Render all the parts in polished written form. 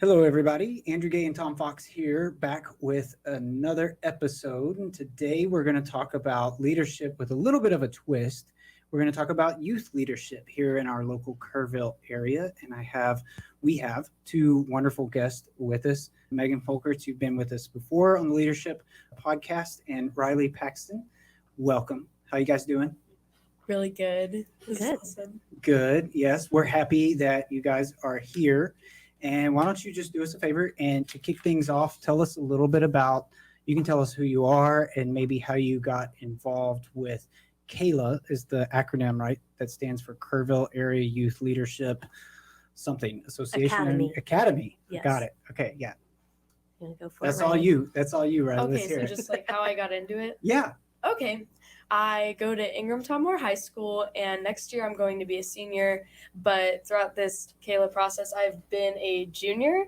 Hello, everybody. Andrew Gay and Tom Fox here, back with another episode. And today we're going to talk about leadership with a little bit of a twist. We're going to talk about youth leadership here in our local Kerrville area. And we have two wonderful guests with us. Megan Folkers, you've been with us before on the Leadership Podcast, and Ry'lee Paxton. Welcome. How you guys doing? Really good. This Good. is awesome. Good. Yes, we're happy that you guys are here. And why don't you just do us a favor and to kick things off, tell us a little bit about, you can tell us who you are and maybe how you got involved with KAYLA is the acronym, right? That stands for Kerrville Area Youth Leadership something Association. Academy. Yes. Got it. Okay. Yeah. You wanna go for That's it, all Ryan? you. That's all you, right? Okay, Let's hear so it. just like how I got into it. Yeah. Okay. I go to Ingram Tomore High School, and next year I'm going to be a senior. But throughout this KAYLA process, I've been a junior,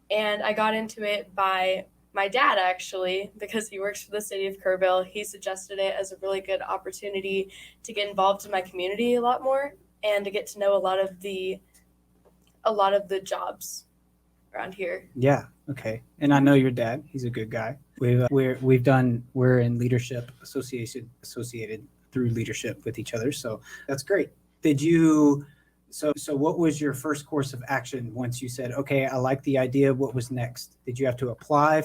and I got into it by my dad, actually, because he works for the city of Kerrville. He suggested it as a really good opportunity to get involved in my community a lot more and to get to know a lot of the jobs around here. Yeah. Okay. And I know your dad. He's a good guy. We're in leadership associated through leadership with each other. So that's great. So what was your first course of action once you said, okay, I like the idea? What was next? Did you have to apply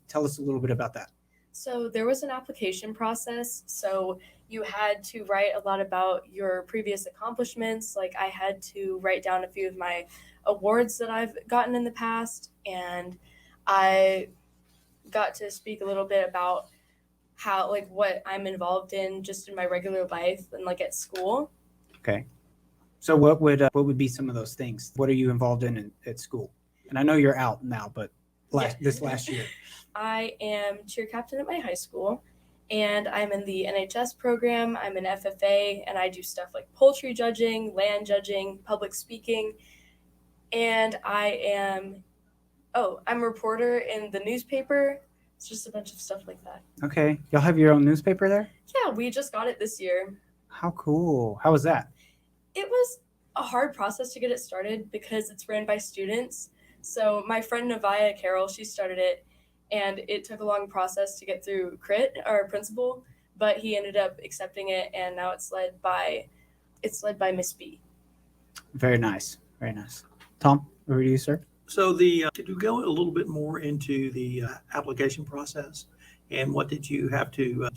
tell us a little bit about that. So there was an application process. So you had to write a lot about your previous accomplishments. Like I had to write down a few of my awards that I've gotten in the past, and I got to speak a little bit about how, like, what I'm involved in just in my regular life and like at school. Okay. So what would be some of those things? What are you involved in at school? And I know you're out now, but this last year. I am cheer captain at my high school, and I'm in the NHS program. I'm an FFA, and I do stuff like poultry judging, land judging, public speaking, and I'm a reporter in the newspaper. It's just a bunch of stuff like that. Okay. Y'all have your own newspaper there? Yeah, we just got it this year. How cool. How was that? It was a hard process to get it started because it's ran by students. So my friend Nevaeh Carroll, she started it, and it took a long process to get through Crit, our principal, but he ended up accepting it, and now it's led by Miss B. Very nice. Very nice. Tom, over to you, sir. So did you go a little bit more into the application process, and what did you have to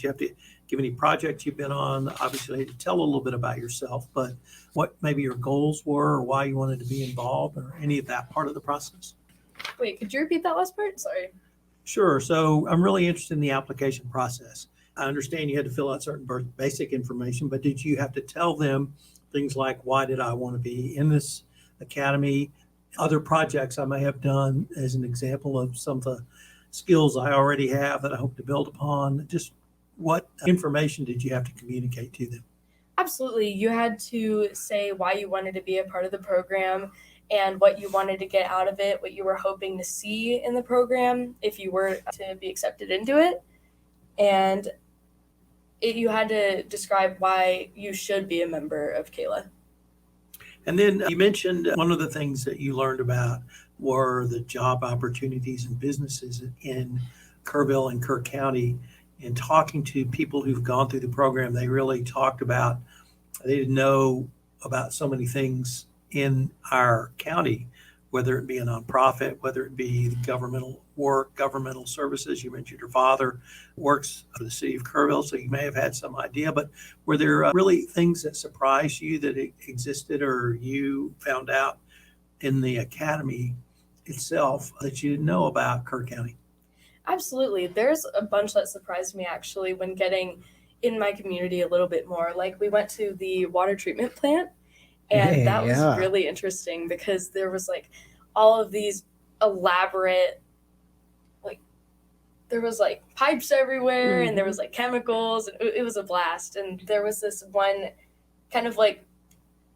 give any projects you've been on? Obviously, to tell a little bit about yourself, but what maybe your goals were, or why you wanted to be involved, or any of that part of the process? Wait, could you repeat that last part? Sorry. Sure. So I'm really interested in the application process. I understand you had to fill out certain basic information, but did you have to tell them things like, why did I want to be in this academy? Other projects I may have done as an example of some of the skills I already have that I hope to build upon. Just what information did you have to communicate to them? Absolutely. You had to say why you wanted to be a part of the program and what you wanted to get out of it, what you were hoping to see in the program if you were to be accepted into it. And you had to describe why you should be a member of KAYLA. And then you mentioned one of the things that you learned about were the job opportunities and businesses in Kerrville and Kerr County. And talking to people who've gone through the program, they really talked about, they didn't know about so many things in our county, whether it be a nonprofit, whether it be the governmental work, governmental services. You mentioned your father works for the city of Kerrville, so you may have had some idea, but were there really things that surprised you that it existed, or you found out in the academy itself that you didn't know about Kerr County? Absolutely. There's a bunch that surprised me actually when getting in my community a little bit more. Like we went to the water treatment plant, and that was really interesting because there was like all of these elaborate, like there was like pipes everywhere, and there was like chemicals, and it was a blast. And there was this one kind of like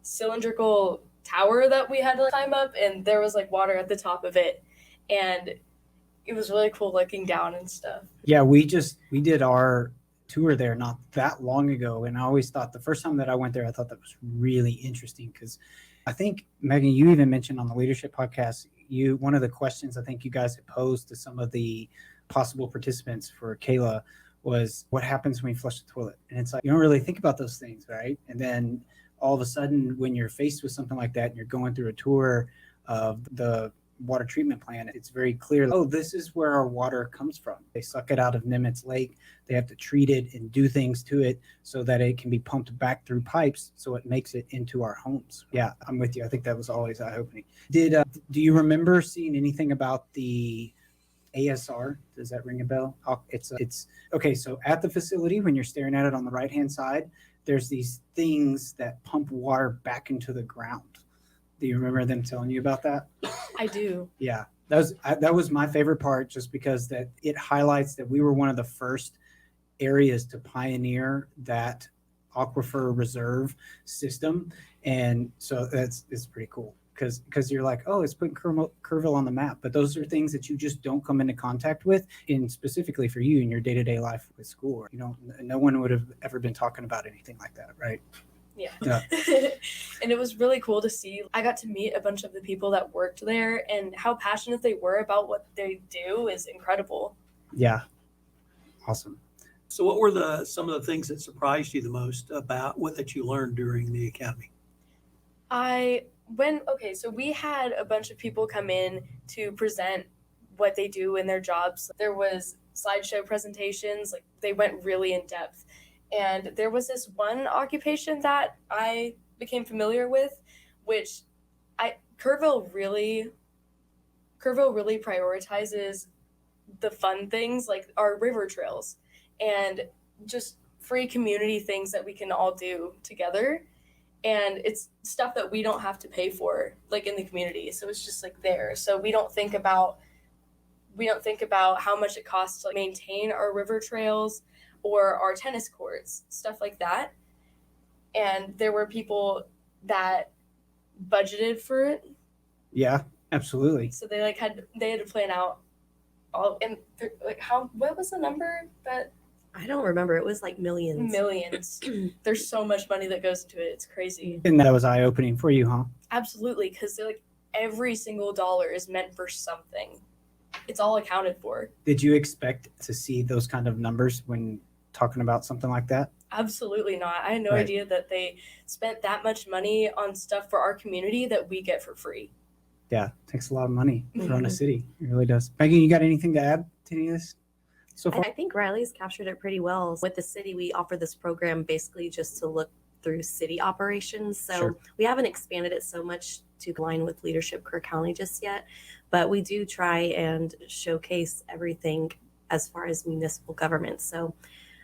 cylindrical tower that we had to climb up, and there was like water at the top of it, and it was really cool looking down and stuff. Yeah, we did our tour there not that long ago, and I always thought the first time that I went there, I thought that was really interesting because I think, Megan, you even mentioned on the leadership podcast, one of the questions I think you guys had posed to some of the possible participants for KAYLA was, what happens when you flush the toilet? And it's like, you don't really think about those things, right? And then all of a sudden, when you're faced with something like that and you're going through a tour of the water treatment plant, it's very clear, oh, this is where our water comes from. They suck it out of Nimitz Lake. They have to treat it and do things to it so that it can be pumped back through pipes so it makes it into our homes. Yeah, I'm with you. I think that was always eye-opening. Do you remember seeing anything about the ASR? Does that ring a bell? It's okay. So at the facility, when you're staring at it on the right-hand side, there's these things that pump water back into the ground. Do you remember them telling you about that? I do. Yeah, that was my favorite part, just because that it highlights that we were one of the first areas to pioneer that aquifer reserve system, and so it's pretty cool because you're like, oh, it's putting Kerrville on the map, but those are things that you just don't come into contact with, in specifically for you in your day-to-day life with school. You know, no one would have ever been talking about anything like that, right? Yeah. Yeah. And it was really cool to see. I got to meet a bunch of the people that worked there, and how passionate they were about what they do is incredible. Yeah. Awesome. So what were some of the things that surprised you the most about what that you learned during the academy? So we had a bunch of people come in to present what they do in their jobs. There was slideshow presentations, like they went really in depth. And there was this one occupation that I became familiar with, which Kerrville really prioritizes the fun things, like our river trails and just free community things that we can all do together. And it's stuff that we don't have to pay for, like in the community. So it's just like there. So we don't think about how much it costs to maintain our river trails or our tennis courts, stuff like that. And there were people that budgeted for it. Yeah, absolutely. So they had to plan out all, and what was the number that? I don't remember. It was like millions. Millions. There's so much money that goes into it. It's crazy. And that was eye-opening for you, huh? Absolutely, because every single dollar is meant for something. It's all accounted for. Did you expect to see those kind of numbers when talking about something like that? Absolutely not. I had no Right. idea that they spent that much money on stuff for our community that we get for free. Yeah, it takes a lot of money to run a city. It really does. Megan, you got anything to add to any of this so far? I think Ry'lee's captured it pretty well. With the city, we offer this program basically just to look through city operations. So Sure. we haven't expanded it so much to align with leadership Kerr County just yet, but we do try and showcase everything as far as municipal government. So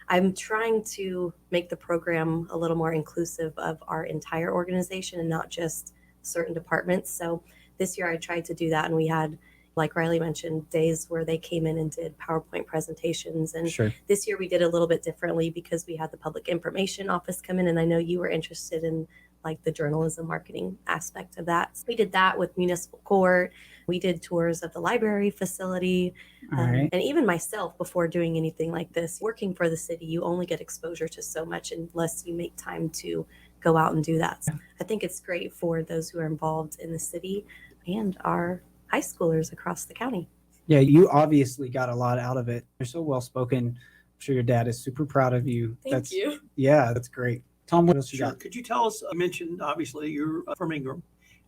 I'm trying to make the program a little more inclusive of our entire organization and not just certain departments. So this year I tried to do that, and we had, like Ry'lee mentioned, days where they came in and did PowerPoint presentations. And Sure. this year we did a little bit differently because we had the public information office come in, and I know you were interested in like the journalism marketing aspect of that. So we did that with municipal court. We did tours of the library facility. All right. And even myself, before doing anything like this, working for the city, you only get exposure to so much unless you make time to go out and do that. So I think it's great for those who are involved in the city and our high schoolers across the county. Yeah, you obviously got a lot out of it. You're so well spoken. I'm sure your dad is super proud of you. Thank you. Yeah, that's great. Tom, what else you Sure. got? Could you tell us, I mentioned obviously you're from Ingram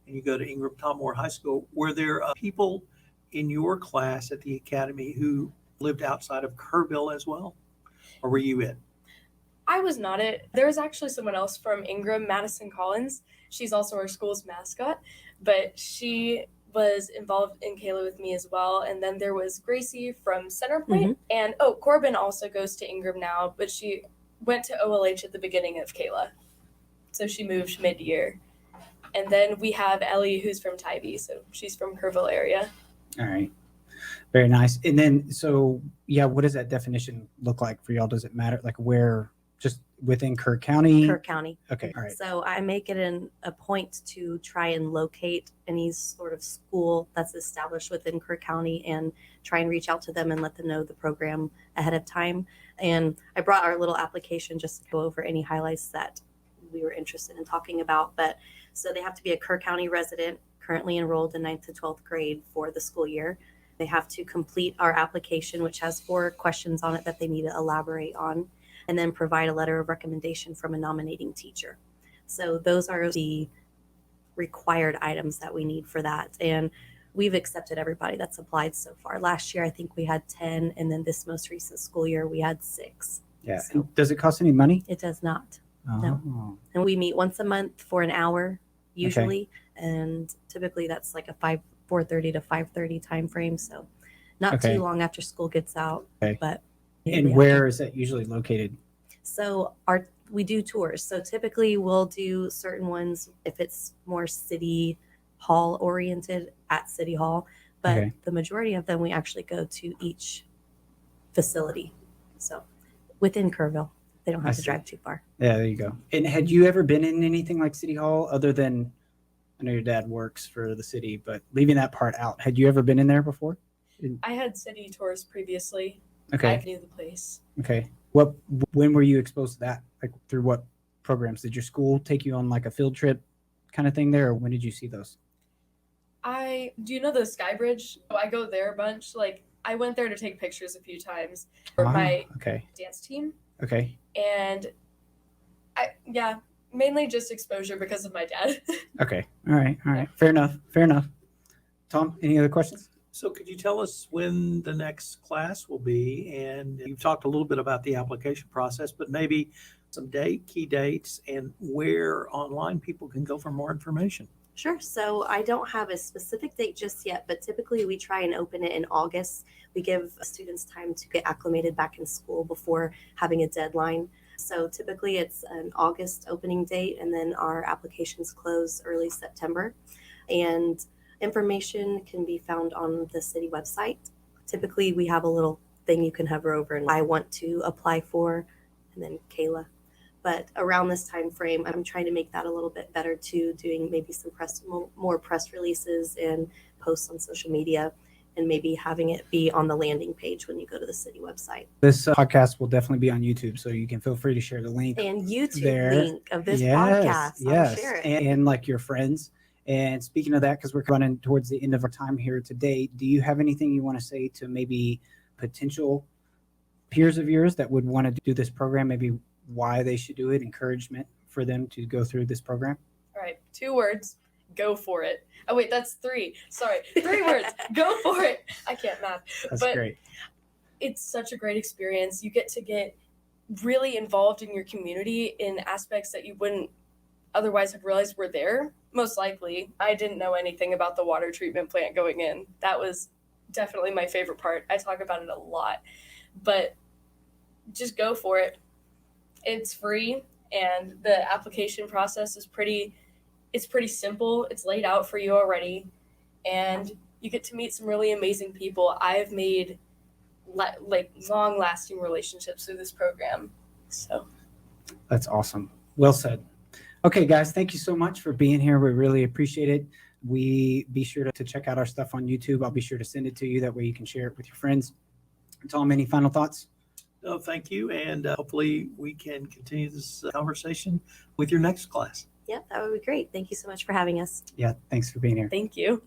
and you go to Ingram Tom Moore High School. Were there people in your class at the academy who lived outside of Kerrville as well? Or were you it? I was not it. There was actually someone else from Ingram, Madison Collins. She's also our school's mascot, but she was involved in KAYLA with me as well. And then there was Gracie from Centerpoint. And Corbin also goes to Ingram now, but she went to OLH at the beginning of KAYLA. So she moved mid-year. And then we have Ellie, who's from Tybee. So she's from Kerrville area. All right. Very nice. And then, so yeah, what does that definition look like for y'all? Does it matter? Like where, just within Kerr County? Kerr County. Okay. All right. So I make it a point to try and locate any sort of school that's established within Kerr County and try and reach out to them and let them know the program ahead of time. And I brought our little application just to go over any highlights that we were interested in talking about. But so they have to be a Kerr County resident, currently enrolled in 9th to 12th grade for the school year. They have to complete our application, which has 4 questions on it that they need to elaborate on, and then provide a letter of recommendation from a nominating teacher. So those are the required items that we need for that. And we've accepted everybody that's applied so far. Last year, I think we had 10, and then this most recent school year, we had 6. Yeah. So And does it cost any money? it does not. Oh. And we meet once a month for an hour usually, and typically that's like a 4:30 to 5:30 time frame. So not Okay. too long after school gets out. Okay. But And yeah. where is that usually located? So we do tours. So typically we'll do certain ones if it's more city hall oriented at City Hall, but Okay. the majority of them we actually go to each facility. So within Kerrville, they don't I have to see. drive too far. Yeah, there you go. And had you ever been in anything like City Hall other than, I know your dad works for the city, but leaving that part out, had you ever been in there before? I had city tours previously. Okay. I knew the place. Okay. When were you exposed to that? Like through what programs? Did your school take you on like a field trip kind of thing there, or when did you see those? Do you know the Sky Bridge? I go there a bunch. Like I went there to take pictures a few times for my Okay. dance team, Okay. and mainly just exposure because of my dad. Okay. All right. All right. Fair enough. Fair enough. Tom, any other questions? So could you tell us when the next class will be? And you've talked a little bit about the application process, but maybe some key dates, and where online people can go for more information. Sure. So I don't have a specific date just yet, but typically we try and open it in August. We give students time to get acclimated back in school before having a deadline. So typically it's an August opening date, and then our applications close early September. And information can be found on the city website. Typically we have a little thing you can hover over and I want to apply for, and then KAYLA. But around this time frame, I'm trying to make that a little bit better too, doing maybe some more press releases and posts on social media, and maybe having it be on the landing page when you go to the city website. This podcast will definitely be on YouTube, so you can feel free to share the link. And YouTube there. link of this podcast. Yes. I'll share it. And like your friends. And speaking of that, because we're running towards the end of our time here today, do you have anything you want to say to maybe potential peers of yours that would want to do this program? Maybe why they should do it, encouragement for them to go through this program? All right, 2 words. Go for it. Oh wait, that's 3. Sorry, 3 words. Go for it. I can't math. That's But great. It's such a great experience. You get to get really involved in your community in aspects that you wouldn't otherwise have realized were there. Most likely, I didn't know anything about the water treatment plant going in. That was definitely my favorite part. I talk about it a lot, but just go for it. It's free, and the application process is pretty simple. It's laid out for you already, and you get to meet some really amazing people. I've made long-lasting relationships through this program. So That's awesome. Well said. Okay, guys, thank you so much for being here. We really appreciate it. Be sure to check out our stuff on YouTube. I'll be sure to send it to you. That way you can share it with your friends. Tom, any final thoughts? No, thank you. And hopefully we can continue this conversation with your next class. Yeah, that would be great. Thank you so much for having us. Yeah, thanks for being here. thank you.